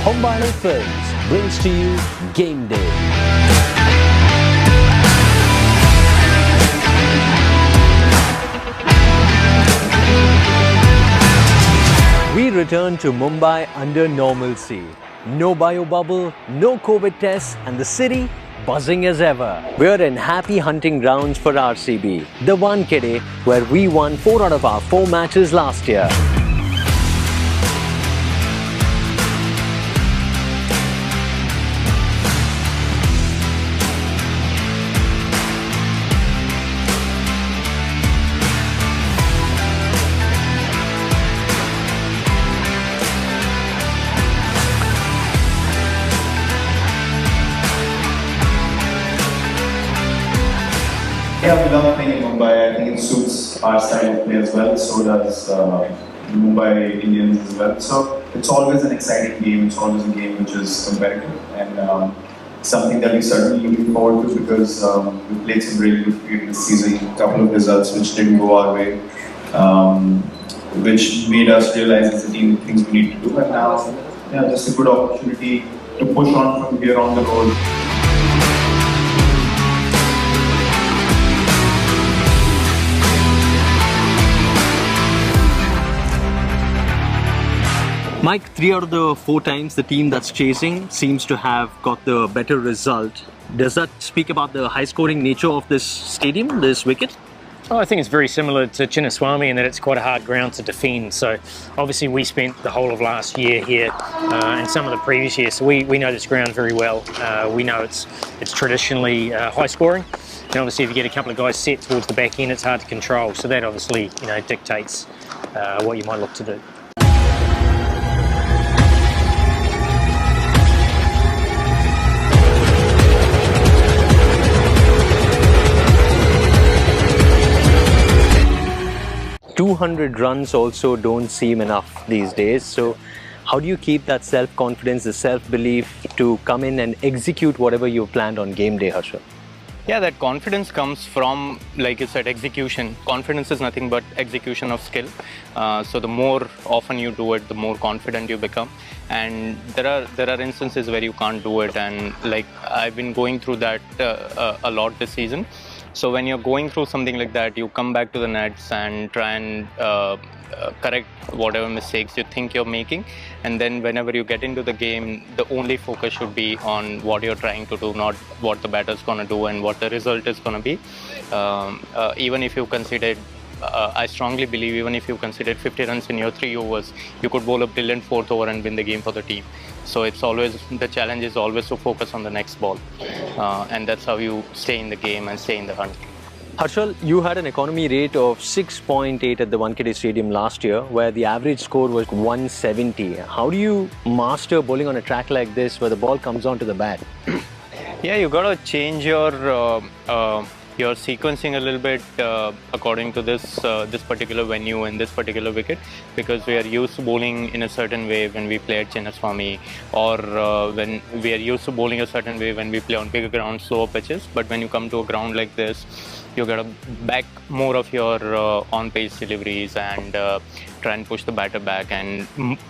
Homebile Films brings to you Game Day. We return to Mumbai under normalcy. No bio bubble, no COVID tests, and the city buzzing as ever. We're in happy hunting grounds for RCB, the Wankhede, where we won 4 out of our 4 matches last year. Yeah, we love playing in Mumbai. I think it suits our style of play as well. So does Mumbai Indians as well. So it's always an exciting game. It's always a game which is competitive and something that we're certainly looking forward to because we played some really good cricket this season. A couple of results which didn't go our way, which made us realize as a team the things we need to do. And now, yeah, just a good opportunity to push on from here on the road. Mike, 3 out of the 4 times the team that's chasing seems to have got the better result. Does that speak about the high-scoring nature of this stadium, this wicket? I think it's very similar to Chinnaswamy in that it's quite a hard ground to defend. So obviously we spent the whole of last year here and some of the previous years. So we know this ground very well. We know it's traditionally high scoring. And obviously if you get a couple of guys set towards the back end, it's hard to control. So that obviously dictates what you might look to do. .200 runs also don't seem enough these days. So how do you keep that self-confidence, the self-belief to come in and execute whatever you've planned on game day, Harshal? Yeah, that confidence comes from, like you said, execution. Confidence is nothing but execution of skill. So the more often you do it, the more confident you become. And there are instances where you can't do it. And like I've been going through that a lot this season. So when you're going through something like that, you come back to the nets and try and correct whatever mistakes you think you're making. And then whenever you get into the game, the only focus should be on what you're trying to do, not what the batter's going to do and what the result is going to be. Even if you considered, I strongly believe even if you considered 50 runs in your 3 overs, you could bowl a brilliant 4th over and win the game for the team. So it's always, the challenge is always to focus on the next ball. And that's how you stay in the game and stay in the hunt. Harshal, you had an economy rate of 6.8 at the Wankhede Stadium last year, where the average score was 170. How do you master bowling on a track like this where the ball comes onto the bat? Yeah, you got to change your sequencing a little bit according to this particular venue and this particular wicket, because we are used to bowling in a certain way when we play at Chinnaswamy, or when we are used to bowling a certain way when we play on bigger grounds, slower pitches. But when you come to a ground like this, you got to back more of your on-pace deliveries and try and push the batter back and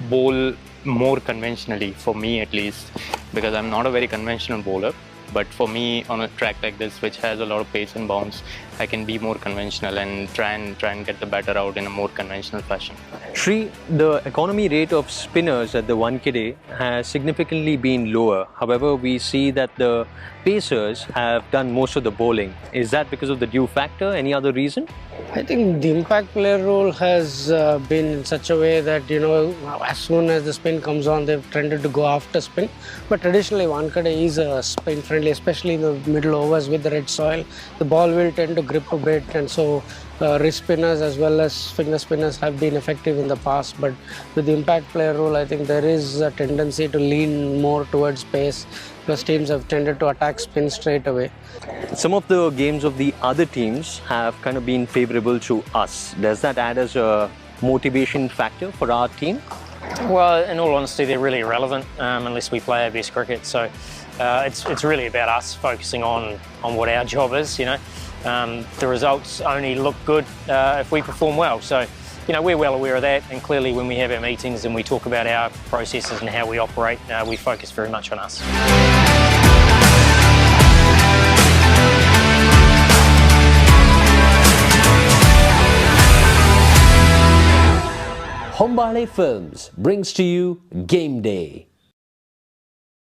bowl more conventionally, for me at least, because I'm not a very conventional bowler. But for me, on a track like this, which has a lot of pace and bounce, I can be more conventional and try and get the batter out in a more conventional fashion. Sri, the economy rate of spinners at the Wankhede has significantly been lower. However, we see that the pacers have done most of the bowling. Is that because of the dew factor? Any other reason? I think the impact player role has been in such a way that, as soon as the spin comes on, they've tended to go after spin. But traditionally, Wankhede is a spin friendly, especially in the middle overs with the red soil. The ball will tend to grip a bit, and so wrist spinners as well as finger spinners have been effective in the past. But with the impact player role, I think there is a tendency to lean more towards pace, because teams have tended to attack spin straight away. Some of the games of the other teams have kind of been favourable to us. Does that add as a motivation factor for our team? Well, in all honesty, they're really irrelevant unless we play our best cricket. So it's really about us focusing on what our job is. The results only look good if we perform well. So we're well aware of that, and clearly when we have our meetings and we talk about our processes and how we operate, we focus very much on us. Hombale Films brings to you Game Day.